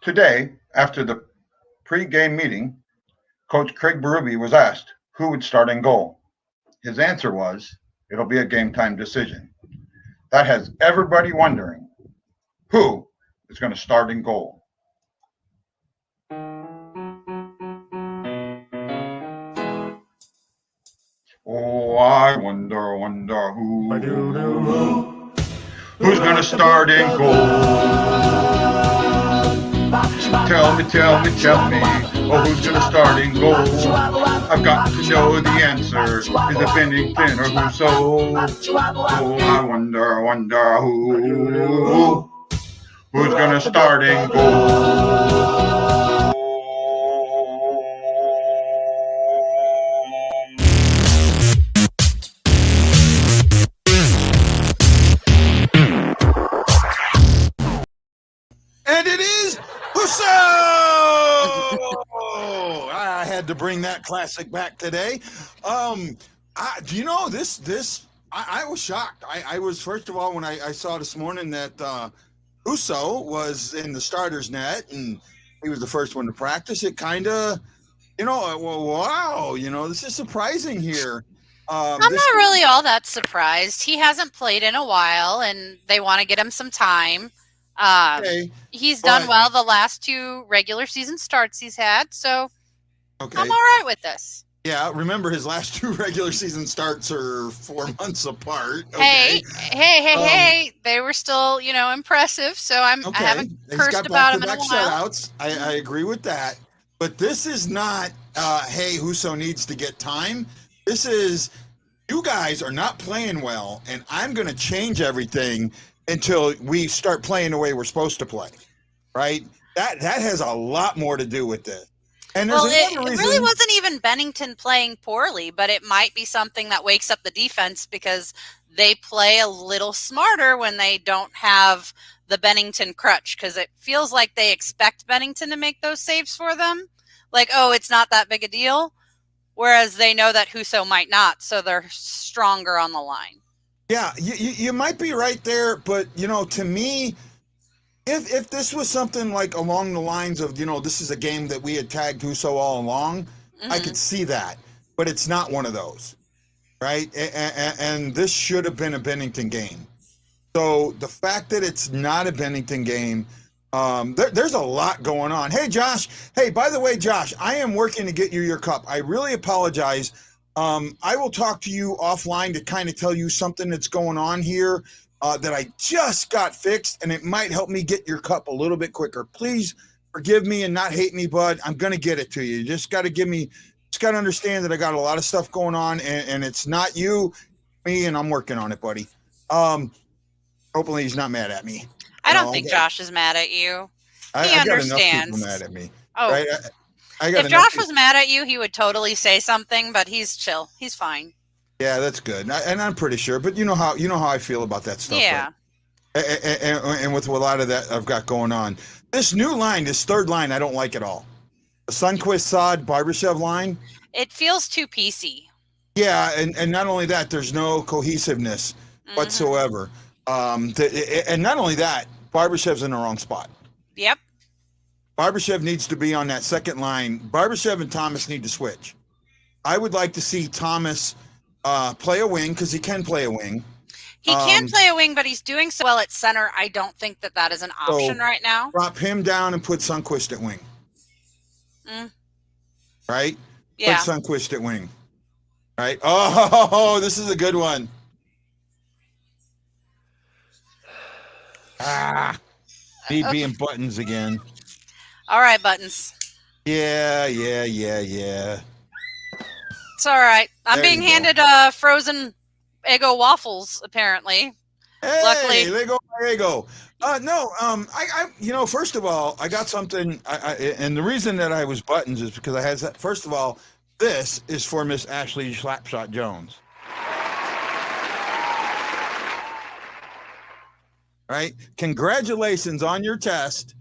Today, after the pre-game meeting, Coach Craig Berube was asked who would start in goal. His answer was, it'll be a game time decision. That has everybody wondering who is going to start in goal. Oh, I wonder who's going to start in goal. Tell me, oh, who's going to start in goal? I've got to know the answer. Is it Bennington or Husso? Oh, I wonder who's going to start in goal. And it is Husso! I had to bring that classic back today. Do you know this? I was shocked. I was, first of all, when I saw this morning that Husso was in the starter's net and he was the first one to practice, it kind of, well, wow, this is surprising here. I'm not really all that surprised. He hasn't played in a while, and they want to get him some time. He's done well the last 2 regular season starts he's had, so I'm all right with this. Yeah, remember his last 2 regular season starts are 4 months apart. Okay. Hey, they were still, impressive, so I haven't cursed about him in a while. Shutouts. I agree with that. But this is not, hey, Husso needs to get time. This is, you guys are not playing well, and I'm going to change everything until we start playing the way we're supposed to play, right? That has a lot more to do with this. And there's it really wasn't even Bennington playing poorly, but it might be something that wakes up the defense because they play a little smarter when they don't have the Bennington crutch, because it feels like they expect Bennington to make those saves for them. Like, oh, it's not that big a deal. Whereas they know that Husso might not, so they're stronger on the line. Yeah, you might be right there, but, to me, if this was something like along the lines of, this is a game that we had tagged Husso all along, I could see that. But it's not one of those, right? And this should have been a Bennington game. So the fact that it's not a Bennington game, there's a lot going on. Hey, Josh. Hey, by the way, Josh, I am working to get you your cup. I really apologize. I will talk to you offline to kind of tell you something that's going on here that I just got fixed, and it might help me get your cup a little bit quicker. Please forgive me and not hate me, bud. I'm going to get it to you. You just got to understand that I got a lot of stuff going on, and it's not you, me, and I'm working on it, buddy. Hopefully he's not mad at me. I don't think Josh is mad at you. He understands. Got enough people mad at me. Oh, right? If Josh was mad at you, he would totally say something, but he's chill. He's fine. Yeah, that's good. And I'm pretty sure, but you know how I feel about that stuff. Yeah. Right? And with a lot of that I've got going on. This new line, this third line, I don't like at all. The Sundqvist, Saad, Barbashev line. It feels too PC. Yeah, and not only that, there's no cohesiveness whatsoever. And not only that, Barbashev's in the wrong spot. Yep. Barbashev needs to be on that second line. Barbashev and Thomas need to switch. I would like to see Thomas play a wing, because he can play a wing. He can play a wing, but he's doing so well at center. I don't think that is an option right now. Drop him down and put Sundqvist at wing. Right? Yeah. Put Sundqvist at wing. Right? Oh, this is a good one. BB and Buttons again. All right, Buttons. Yeah. It's all right. I'm being handed frozen Eggo waffles, apparently. Hey, luckily. There go my Eggo. I first of all, I got something, and the reason that I was Buttons is because I had, first of all, this is for Miss Ashley Slapshot Jones. Right? Congratulations on your test.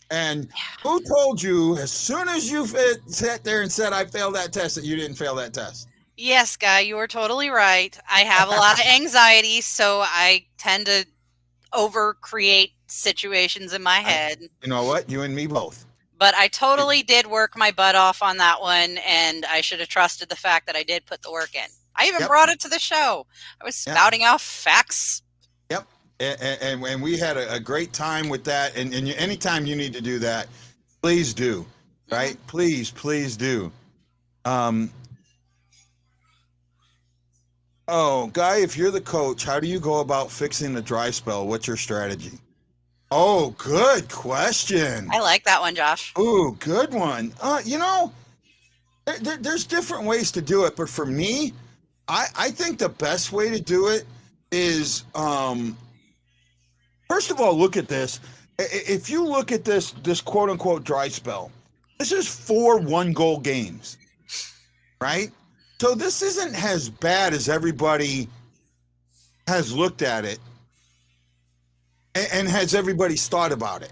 And who told you as soon as you sat there and said I failed that test that you didn't fail that test? Yes, Guy, you were totally right. I have a lot of anxiety, so I tend to over-create situations in my head. You know what? You and me both. But I totally did work my butt off on that one, and I should have trusted the fact that I did put the work in. I even brought it to the show. I was spouting out facts. Yep. And we had a great time with that. And anytime you need to do that, please do. Right? Please do. Guy, if you're the coach, how do you go about fixing the dry spell? What's your strategy? Oh, good question. I like that one, Josh. Oh, good one. There's different ways to do it, but for me, I think the best way to do it is, first of all, look at this. If you look at this quote unquote dry spell, this is 4 1-goal games, right? So this isn't as bad as everybody has looked at it and has everybody's thought about it,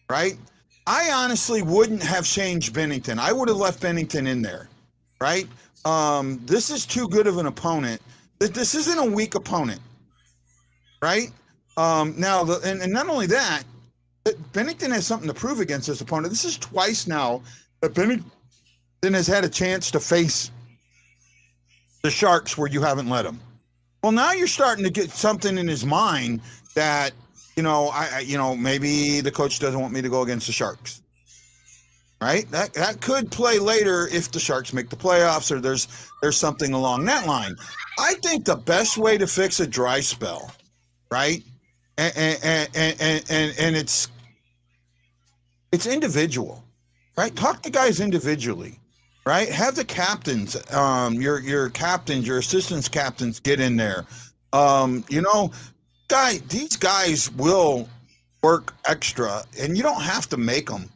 right? I honestly wouldn't have changed Bennington. I would have left Bennington in there, right? This is too good of an opponent. This isn't a weak opponent, right? And not only that, Bennington has something to prove against this opponent. This is twice now that Bennington has had a chance to face the Sharks where you haven't let him. Well, now you're starting to get something in his mind that, maybe the coach doesn't want me to go against the Sharks, right? That could play later if the Sharks make the playoffs or there's something along that line. I think the best way to fix a dry spell, right? And it's individual, right? Talk to guys individually, right? Have the captains, your captains, your assistants captains get in there. These guys will work extra, and you don't have to make them.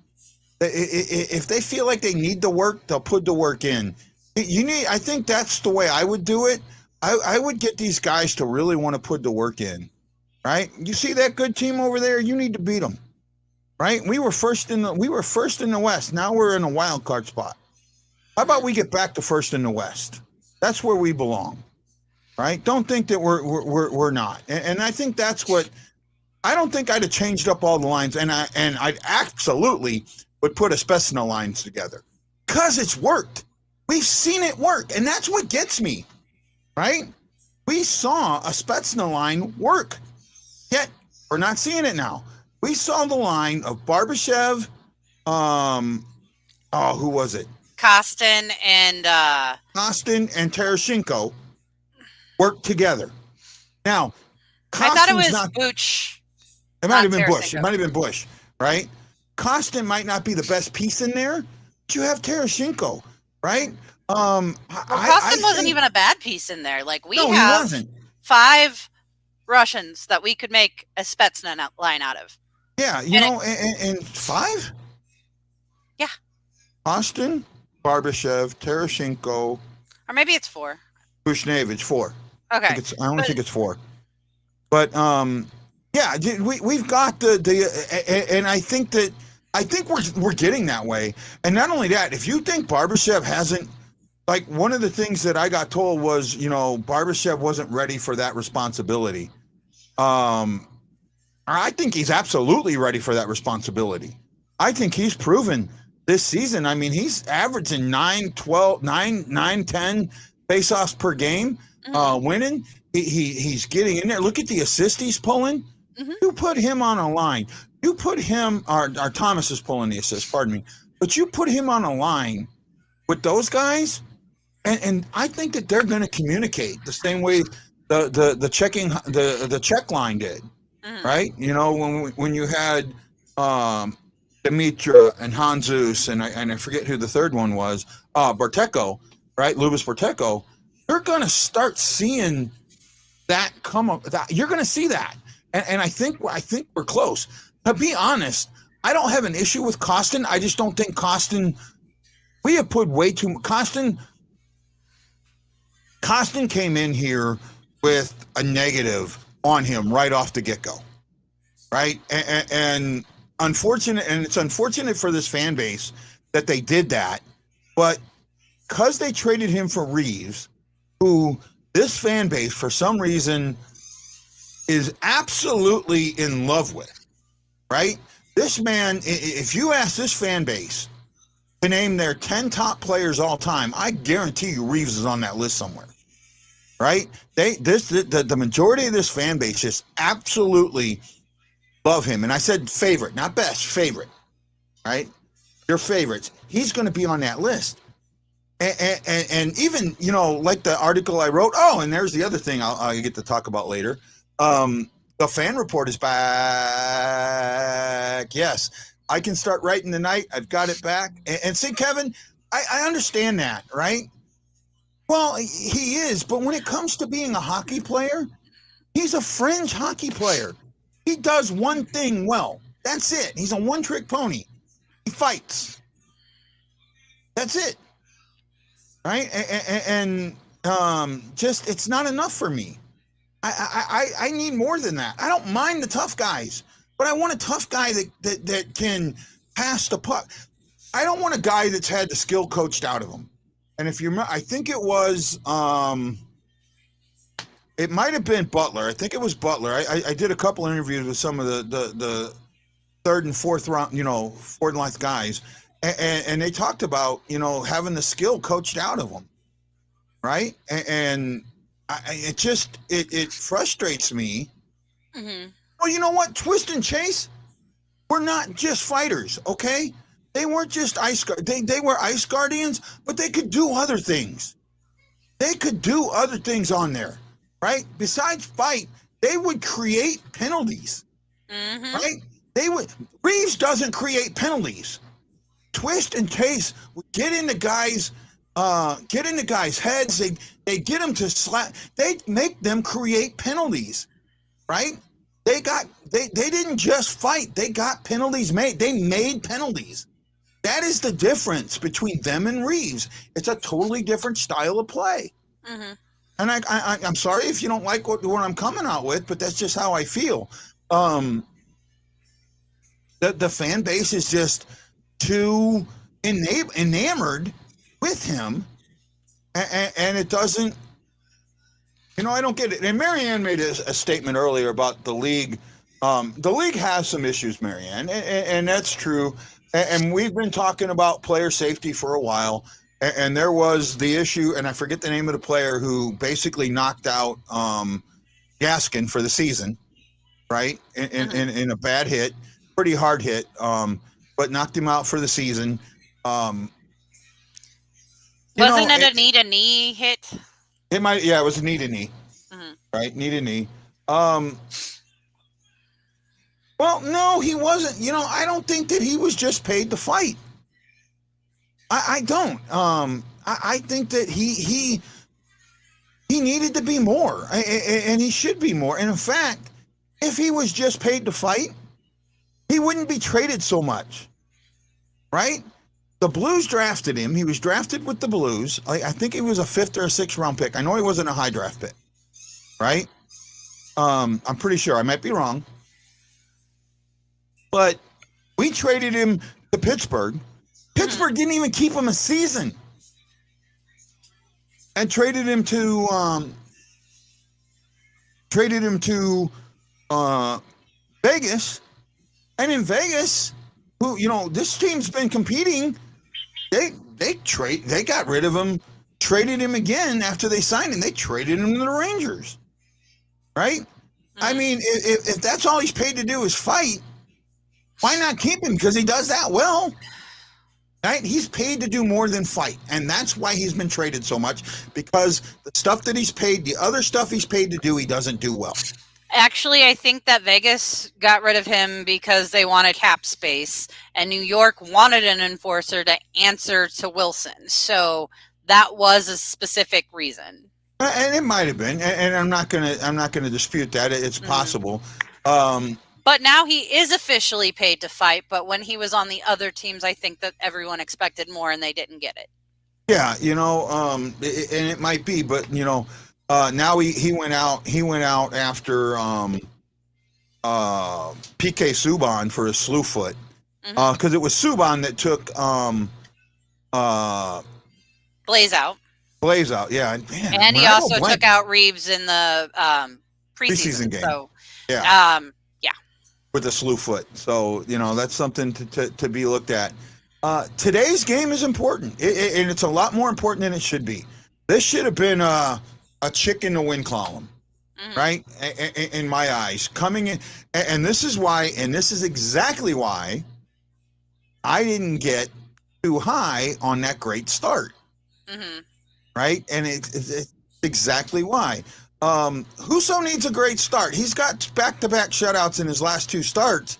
If they feel like they need the work, they'll put the work in. I think that's the way I would do it. I would get these guys to really want to put the work in, right? You see that good team over there? You need to beat them, right? We were first in the West. Now we're in a wild card spot. How about we get back to first in the West? That's where we belong. Right? Don't think that we're not. And I think that's what I don't think I'd have changed up all the lines, and I'd absolutely would put a Spetsna lines together because it's worked. We've seen it work, and that's what gets me. Right? We saw a Spetsna line work, yet we're not seeing it now. We saw the line of Barbashev, who was it? Kostin and Tereshchenko work together. Now, I thought it was Bush. It might have been Bush. It might have been Bush, right? Kostin might not be the best piece in there, but you have Tereshchenko, right? Kostin wasn't even a bad piece in there. Like he wasn't. 5 Russians that we could make a Spetsna line out of. Yeah, and 5? Yeah. Kostin, Barbashev, Tereshchenko. Or maybe it's 4. Bushnevich, 4. Okay. I only think it's 4. But we've got and I think we're getting that way. And not only that, if you think Barbashev hasn't, like, one of the things that I got told was, Barbashev wasn't ready for that responsibility. I think he's absolutely ready for that responsibility. I think he's proven this season. I mean, he's averaging 9, 10 face-offs per game, winning. He's getting in there. Look at the assist he's pulling. Mm-hmm. You put him on a line. You put him, or Thomas is pulling the assist, pardon me. But you put him on a line with those guys, and I think that they're going to communicate the same way the Czech line did, right? When you had Dimitra and Hanzus and I forget who the third one was, Barteko, right? Lubis Barteko. You're going to start seeing that come up. You're going to see that, and I think we're close. To be honest, I don't have an issue with Kostin. I just don't think Kostin. We have put way too much. Kostin came in here with a negative on him right off the get-go, right? And unfortunate, and it's unfortunate for this fan base that they did that, but because they traded him for Reeves, who this fan base for some reason is absolutely in love with, right? This man, if you ask this fan base to name their 10 top players all time, I guarantee you Reeves is on that list somewhere, right? The majority of this fan base just absolutely love him. And I said favorite, not best, favorite, right? Your favorites. He's going to be on that list. And even, you know, like the article I wrote. Oh, and there's the other thing I'll get to talk about later. The fan report is back. Yes, I can start writing tonight. I've got it back. And see, Kevin, I understand that, right? Well, he is. But when it comes to being a hockey player, he's a fringe hockey player. He does one thing well. That's it. He's a one-trick pony. He fights. That's it. Right? And just, it's not enough for me. I need more than that. I don't mind the tough guys, but I want a tough guy that can pass the puck. I don't want a guy that's had the skill coached out of him. And if you remember, I think it was, it might have been Butler. I think it was Butler. I did a couple interviews with some of the third and fourth round, you know, fourth line guys. And they talked about, you know, having the skill coached out of them. Right. And it frustrates me. Mm-hmm. Well, you know what? Twist and Chase were not just fighters. Okay. They weren't just they were ice guardians, but they could do other things. They could do other things on there. Right. Besides fight, they would create penalties. Mm-hmm. Right. Reeves doesn't create penalties. Twist and Chase would get into guys' heads. They get them to slap. They make them create penalties, right? They didn't just fight. They got penalties made. They made penalties. That is the difference between them and Reeves. It's a totally different style of play. Mm-hmm. And I'm sorry if you don't like what I'm coming out with, but that's just how I feel. The fan base is just too enamored with him, and it doesn't, you know, I don't get it. And Marianne made a statement earlier about the league. The league has some issues, Marianne, and that's true. And we've been talking about player safety for a while, and there was the issue, and I forget the name of the player who basically knocked out Gaskin for the season, right? In a bad hit, pretty hard hit, but knocked him out for the season. Wasn't it a knee hit? It might, yeah, it was a knee to knee, right? Knee to knee. Well, no, he wasn't. You know, I don't think that he was just paid to fight. I don't. I think that he needed to be more, and he should be more. And in fact, if he was just paid to fight, he wouldn't be traded so much, right? The Blues drafted him. He was drafted with the Blues. I think he was a 5th or a 6th round pick. I know he wasn't a high draft pick, right? I'm pretty sure. I might be wrong. But we traded him to Pittsburgh. Pittsburgh didn't even keep him a season. And traded him to Vegas. And in Vegas, who, you know, this team's been competing. They got rid of him, traded him again after they signed him. They traded him to the Rangers, right? I mean, if that's all he's paid to do is fight, why not keep him? Because he does that well, right? He's paid to do more than fight, and that's why he's been traded so much, because the stuff that he's paid, the other stuff he's paid to do, he doesn't do well. Actually, I think that Vegas got rid of him because they wanted cap space, and New York wanted an enforcer to answer to Wilson. So that was a specific reason. And it might have been, and I'm not gonna dispute that. It's possible. But now he is officially paid to fight. But when he was on the other teams, I think that everyone expected more, and they didn't get it. Yeah, you know, and it might be, but you know. Now he went out. He went out after PK Subban for a slew foot, because it was Subban that took Blaze out. Blaze out, yeah. Man, and he also took out Reeves in the preseason game. So, yeah. Yeah. with a slew foot. So, that's something to be looked at. Today's game is important, and it's a lot more important than it should be. This should have been a chick in the win column, right? In my eyes, coming in, and this is why, and this is exactly why I didn't get too high on that great start, right? And it's exactly why. Husso needs a great start. He's got back-to-back shutouts in his last 2 starts.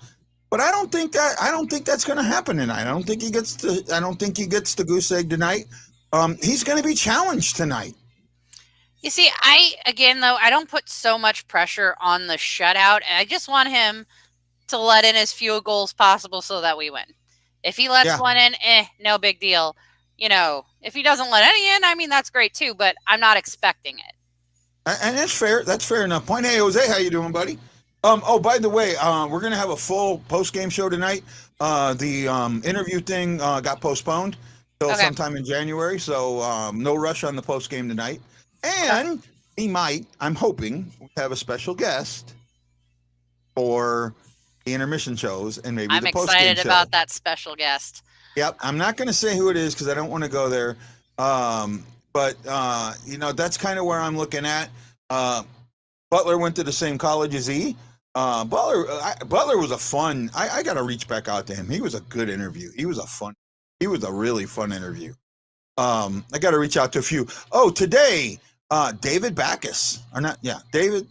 But I don't think that's going to happen tonight. I don't think he gets the goose egg tonight. He's going to be challenged tonight. You see, I don't put so much pressure on the shutout. I just want him to let in as few goals possible so that we win. If he lets one in, no big deal. If he doesn't let any in, I mean, that's great too, but I'm not expecting it. And that's fair. That's fair enough. Point. Hey, Jose, how you doing, buddy? Oh, by the way, we're going to have a full post-game show tonight. The interview thing got postponed till sometime in January, so no rush on the post-game tonight. And I'm hoping, have a special guest for the intermission shows and maybe the post-game show. I'm excited about that special guest. Yep, I'm not going to say who it is because I don't want to go there. But that's kind of where I'm looking at. Butler went to the same college as E. Butler was a fun. I got to reach back out to him. He was a good interview. He was a really fun interview. I got to reach out to a few. Oh, today, David Backus or not? Yeah, David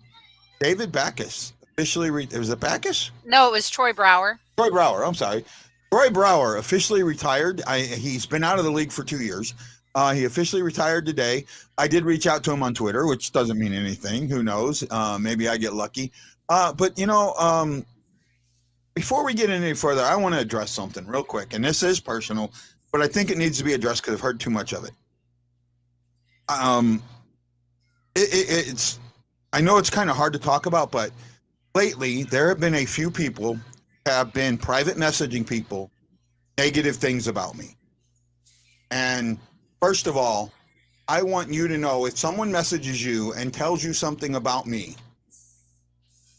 Backus officially. Was it Backus? No, it was Troy Brower. Troy Brower. I'm sorry. Troy Brower officially retired. He's been out of the league for 2 years. He officially retired today. I did reach out to him on Twitter, which doesn't mean anything. Who knows? Maybe I get lucky. But before we get any further, I want to address something real quick. And this is personal, but I think it needs to be addressed because I've heard too much of it. I know it's kind of hard to talk about, but lately there have been a few people have been private messaging people negative things about me. And first of all, I want you to know if someone messages you and tells you something about me,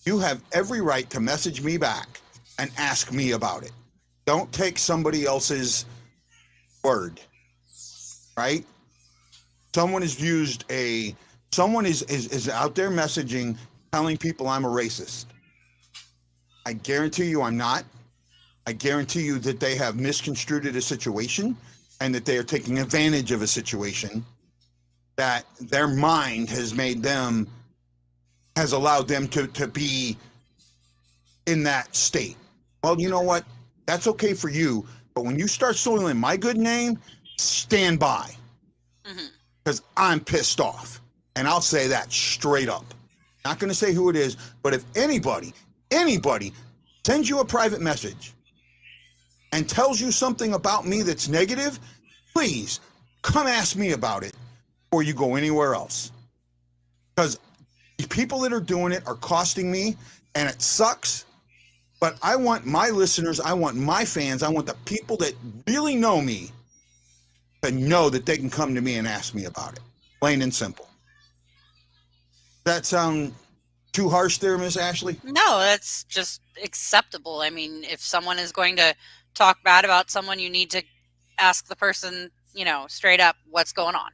you have every right to message me back and ask me about it. Don't take somebody else's word, right? Someone is out there messaging, telling people I'm a racist. I guarantee you I'm not. I guarantee you that they have misconstrued a situation and that they are taking advantage of a situation that their mind has allowed them to be in that state. Well, you know what? That's okay for you. But when you start soiling my good name, stand by. Because I'm pissed off. And I'll say that straight up. Not going to say who it is, but if anybody sends you a private message and tells you something about me that's negative, please come ask me about it before you go anywhere else. Because the people that are doing it are costing me, and it sucks. But I want my listeners, I want my fans, I want the people that really know me to know that they can come to me and ask me about it. Plain and simple. Does that sound too harsh there, Miss Ashley? No, that's just acceptable. I mean, if someone is going to talk bad about someone, you need to ask the person, straight up what's going on.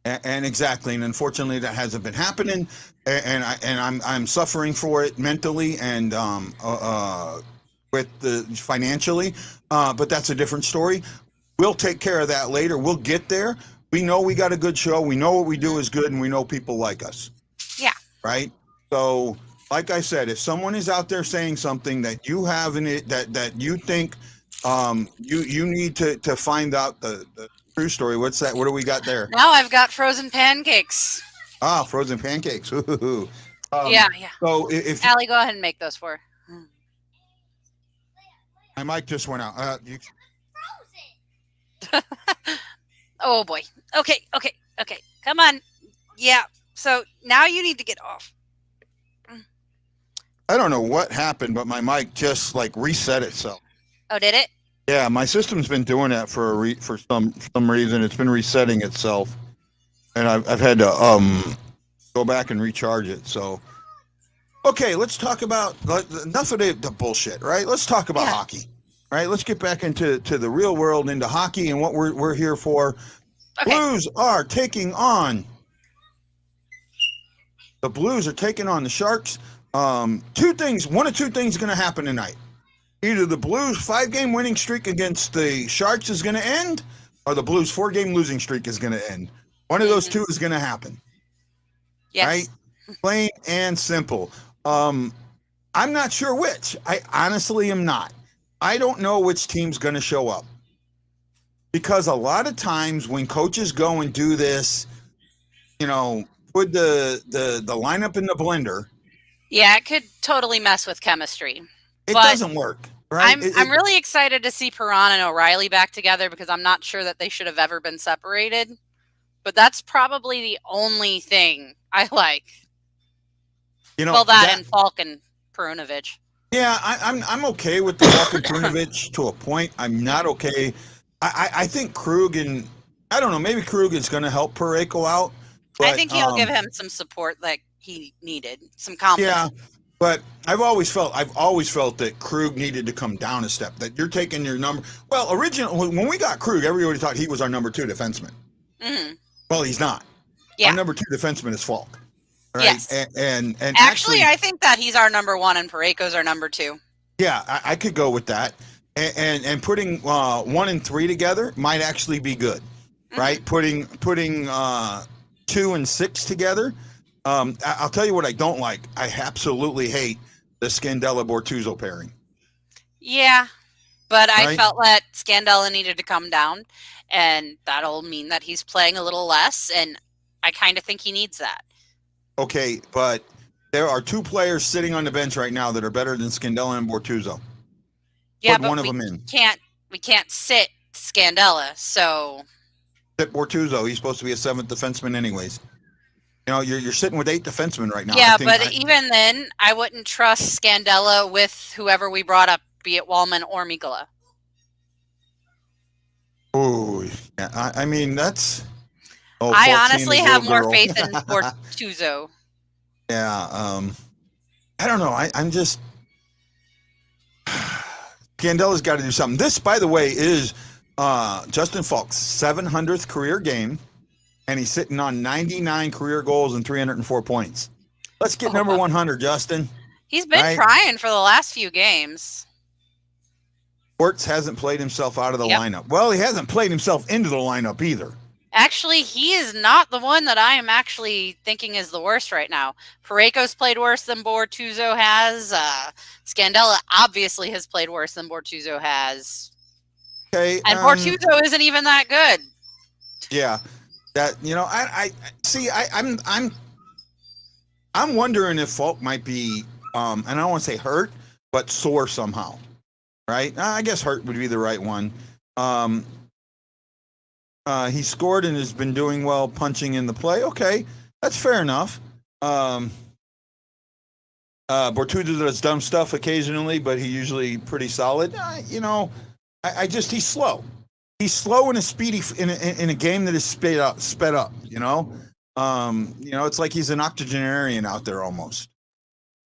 And exactly, and unfortunately, that hasn't been happening, and I'm suffering for it mentally and with the financially, but that's a different story. We'll take care of that later. We'll get there. We know we got a good show. We know what we do is good, and we know people like us. Yeah. Right. So, like I said, if someone is out there saying something that you have in it that you think you need to find out the true story. What's that? What do we got there? Now I've got frozen pancakes. Ah, frozen pancakes. Yeah. So if Allie, go ahead and make those for her. My mic just went out. Oh boy. Okay. Come on. Yeah. So now you need to get off. I don't know what happened, but my mic just reset itself. Oh, did it? Yeah, my system's been doing that for some reason. It's been resetting itself, and I've had to go back and recharge it. So Okay, let's talk about enough of the bullshit, right? Let's talk about Yeah. hockey, right? Let's get back into the real world, into hockey and what we're here for. Okay. Blues are taking on the Sharks. Two things. One of two things is going to happen tonight. Either the Blues 5-game winning streak against the Sharks is going to end, or the Blues 4-game losing streak is going to end. One of those two is going to happen. Yes. Right? Plain and simple. I'm not sure which. I honestly am not. I don't know which team's going to show up. Because a lot of times when coaches go and do this, put the lineup in the blender. Yeah, it could totally mess with chemistry. It doesn't work, right? I'm really excited to see Perron and O'Reilly back together because I'm not sure that they should have ever been separated. But that's probably the only thing I like. That and Falk and Perunovic. Yeah, I'm okay with the Falk and Perunovic to a point. I'm not okay. I think Krug and I don't know, maybe Krug is going to help Parayko out. But, I think he'll give him some support that he needed, some confidence. Yeah, but I've always felt that Krug needed to come down a step. That you're taking your number. Well, originally when we got Krug, everybody thought he was our number 2 defenseman. Mm-hmm. Well, he's not. Yeah. Our number 2 defenseman is Falk. Right? Yes. And actually, I think that he's our number 1 and Parayko's our number 2. Yeah, I could go with that. And putting 1 and 3 together might actually be good, right? Putting 2 and 6 together. I'll tell you what I don't like. I absolutely hate the Scandella-Bortuzzo pairing. Yeah, but I felt that Scandella needed to come down, and that'll mean that he's playing a little less, and I kind of think he needs that. Okay, but there are 2 players sitting on the bench right now that are better than Scandella and Bortuzzo. Yeah, Put but one of them in. We can't sit Scandella, so sit Bortuzzo. He's supposed to be a 7th defenseman anyways. You're sitting with 8 defensemen right now. Yeah, even then, I wouldn't trust Scandella with whoever we brought up, be it Wallman or Mikula. Oh, yeah. I mean, that's... I honestly have more faith in Bortuzzo. Yeah, I don't know. I'm just... Scandella's got to do something. This, by the way, is Justin Falk's 700th career game, and he's sitting on 99 career goals and 304 points. Let's get number 100, Justin. He's been trying for the last few games. Sports hasn't played himself out of the lineup. Well, he hasn't played himself into the lineup either. Actually, he is not the one that I am actually thinking is the worst right now. Parayko's played worse than Bortuzzo has. Scandella obviously has played worse than Bortuzzo has. Okay, and Bortuzzo isn't even that good. Yeah, that I see. I'm wondering if Falk might be, and I don't want to say hurt, but sore somehow. Right? I guess hurt would be the right one. He scored and has been doing well punching in the play. Okay, that's fair enough. Bortuzzo does dumb stuff occasionally, but he's usually pretty solid. He's slow. He's slow and speedy in a game that is sped up. It's like he's an octogenarian out there almost.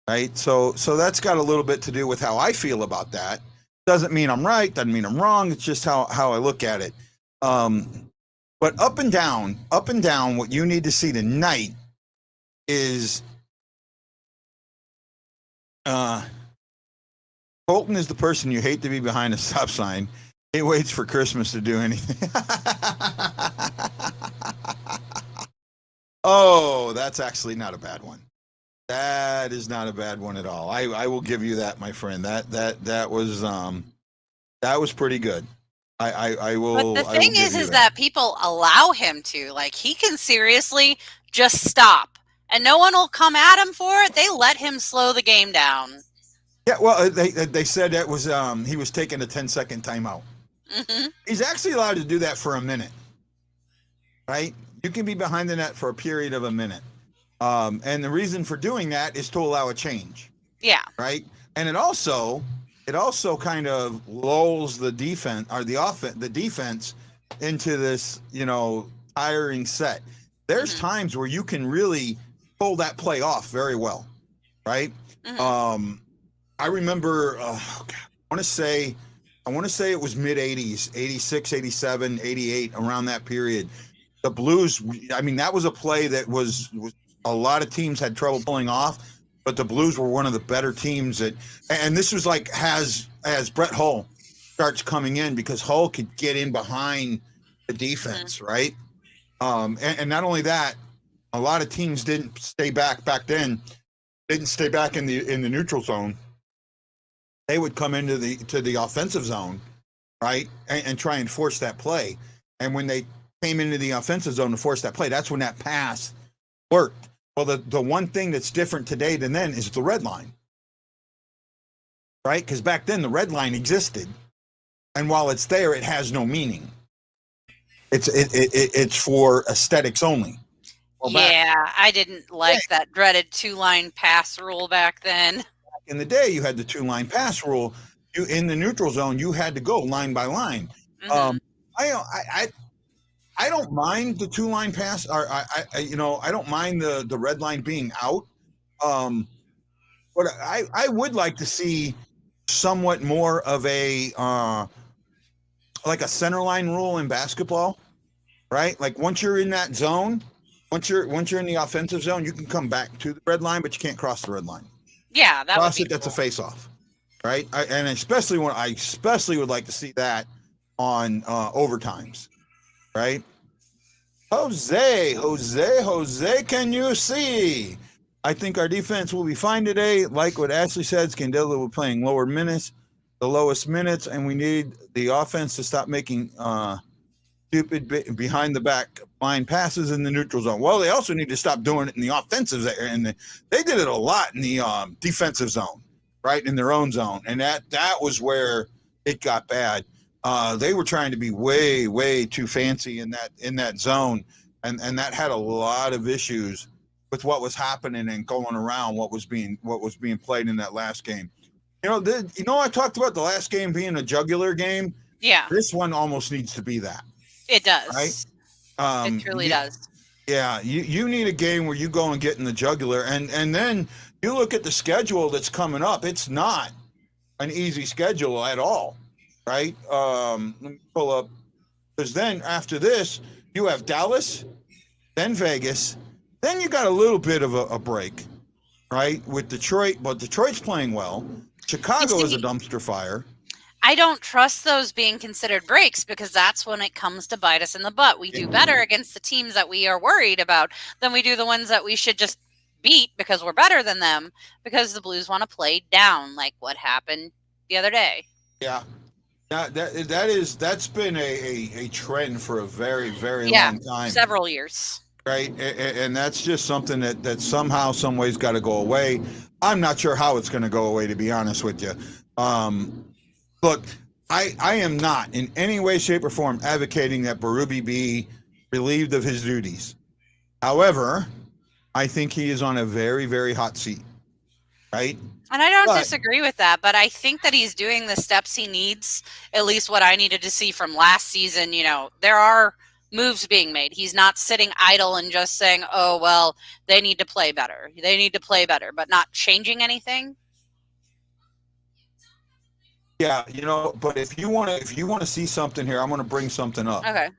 Right? So that's got a little bit to do with how I feel about that. Doesn't mean I'm right, doesn't mean I'm wrong. It's just how I look at it. But up and down, what you need to see tonight is Colton is the person you hate to be behind a stop sign. He waits for Christmas to do anything. Oh, that's actually not a bad one. That is not a bad one at all. I will give you that, my friend. That was pretty good. I will. But the thing is that people allow him to. Like, he can seriously just stop, and no one will come at him for it. They let him slow the game down. Yeah, well, they said that was he was taking a 10-second timeout. Mm-hmm. He's actually allowed to do that for a minute, right? You can be behind the net for a period of a minute, and the reason for doing that is to allow a change. Yeah. Right, and it also kind of lulls the defense or the defense into this, tiring set. There's times where you can really pull that play off very well, right? Mhm. I remember, I want to say it was mid 80s, 86, 87, 88, around that period. The Blues, I mean, that was a play that was a lot of teams had trouble pulling off, but the Blues were one of the better teams that, and this was like as Brett Hull starts coming in, because Hull could get in behind the Mhm. defense, right? And not only that, a lot of teams didn't stay back then, didn't stay back in the neutral zone. They would come into the offensive zone, right, and try and force that play. And when they came into the offensive zone to force that play, that's when that pass worked. Well, the one thing that's different today than then is the red line, right? Because back then the red line existed, and while it's there, it has no meaning. It's for aesthetics only. Well, back Yeah, I didn't like that dreaded 2-line pass rule back then. in the day, you had the 2-line pass rule. You in the neutral zone, you had to go line by line. Mhm. I don't mind the 2-line pass, or I don't mind the red line being out. Um, but I would like to see somewhat more of a like a center line rule in basketball, right? Like once you're in that zone, once you're in the offensive zone, you can come back to the red line, but you can't cross the red line. Yeah, that would Cross be it, that's a cool. face off, right? And especially when I especially would like to see that on overtimes, right? Jose, can you see? I think our defense will be fine today. Like what Ashley said, Scandella will be playing lower minutes, the lowest minutes, and we need the offense to stop making stupid behind the back line passes in the neutral zone. Well, they also need to stop doing it in the offensive, and they did it a lot in the defensive zone, right, in their own zone, and that was where it got bad. They were trying to be way too fancy in that zone, and that had a lot of issues with what was happening and going around what was being played in that last game. I talked about the last game being a jugular game. Yeah, This one almost needs to be that, it right? does. It truly does. Yeah, you need a game where you go and get in the jugular, and then you look at the schedule that's coming up. It's not an easy schedule at all, right? Let me pull up, because then after this you have Dallas, then Vegas, then you got a little bit of a break, right, with Detroit, but Detroit's playing well. You Chicago is a see, dumpster fire. I don't trust those being considered breaks because that's when it comes to bite us in the butt. We do better against the teams that we are worried about than we do the ones that we should just beat because we're better than them, because the Blues want to play down, like what happened the other day. Yeah, that's been a trend for a very Yeah, long time. several years. Right, and that's just something that somehow, some ways, got to go away. I'm not sure how it's going to go away, to be honest with you. Look, I am not in any way, shape, or form advocating that Berube be relieved of his duties. However, I think he is on a very hot seat, right? And I don't But disagree with that, but I think that he's doing the steps he needs, at least what I needed to see from last season. There are moves being made. He's not sitting idle and just saying, oh, well, they need to play better. They need to play better, but not changing anything. yeah, but if you want to see something here, I'm going to bring something up. Okay.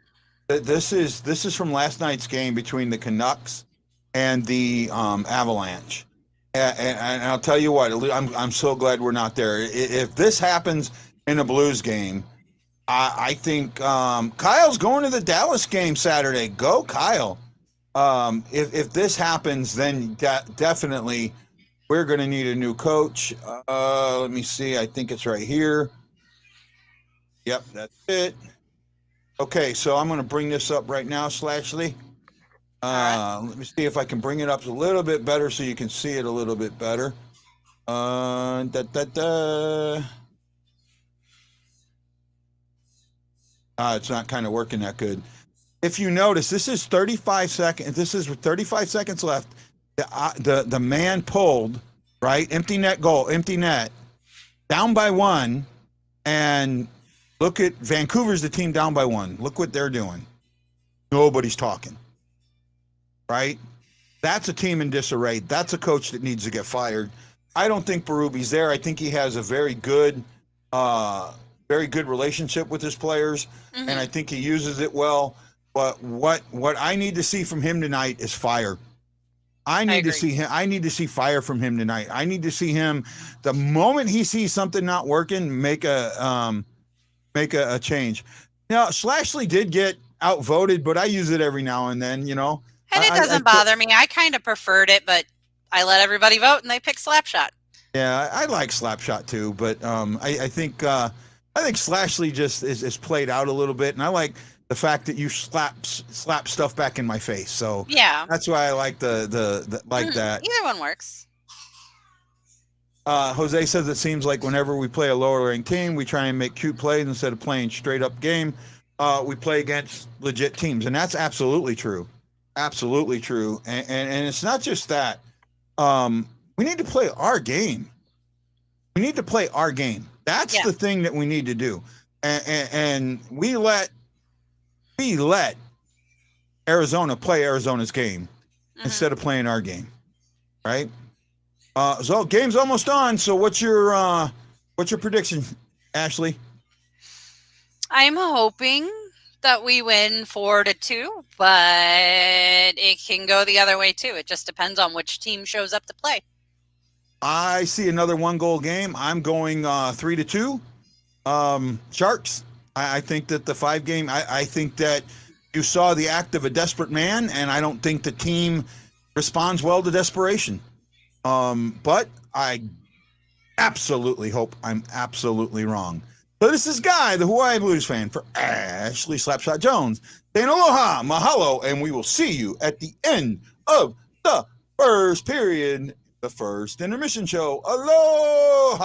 This is from last night's game between the Canucks and the Avalanche. And I'll tell you what, I'm so glad we're not there. If this happens in a Blues game, I think Kyle's going to the Dallas game Saturday. Go, Kyle. If this happens, then definitely we're going to need a new coach. Let me see. I think it's right here. Yep, that's it. Okay, so I'm going to bring this up right now, Slashley. Let me see if I can bring it up a little bit better so you can see it a little bit better. It's not kind of working that good. If you notice, this is 35 seconds. This is 35 seconds left. The man pulled, right? Empty net goal, empty net, down by one. And look at Vancouver's the team down by one. Look what they're doing. Nobody's talking. Right? That's a team in disarray. That's a coach that needs to get fired. I don't think Berube's there. I think he has a very good relationship with his players, and I think he uses it well. But what I need to see from him tonight is fire. I need to see him. I need to see fire from him tonight. I need to see him. The moment he sees something not working, make a change. Now, Slashley did get outvoted, but I use it every now and then. You know, and it doesn't bother me. I kind of preferred it, but I let everybody vote, and they pick Slapshot. Yeah, I like Slapshot too, but I think Slashley just is played out a little bit, and I like the fact that you slap stuff back in my face. So yeah, that's why I like the like that. Either one works. Jose says it seems like whenever we play a lower ranked team, we try and make cute plays instead of playing straight up game. We play against legit teams, and that's absolutely true. Absolutely true. And it's not just that. We need to play our game. We need to play our game. That's the thing that we need to do. And we let Arizona play Arizona's game instead of playing our game. Right? So game's almost on. So what's your prediction, Ashley? I'm hoping that we win 4-2, but it can go the other way too. It just depends on which team shows up to play. I see another 1-goal game. I'm going 3-2. Sharks. I think that the 5-game. I think that you saw the act of a desperate man, and I don't think the team responds well to desperation. But I absolutely hope I'm absolutely wrong. So this is Guy, the Hawaii Blues fan, for Ashley Slapshot Jones. Saying aloha, mahalo, and we will see you at the end of the first period, the first intermission show. Aloha!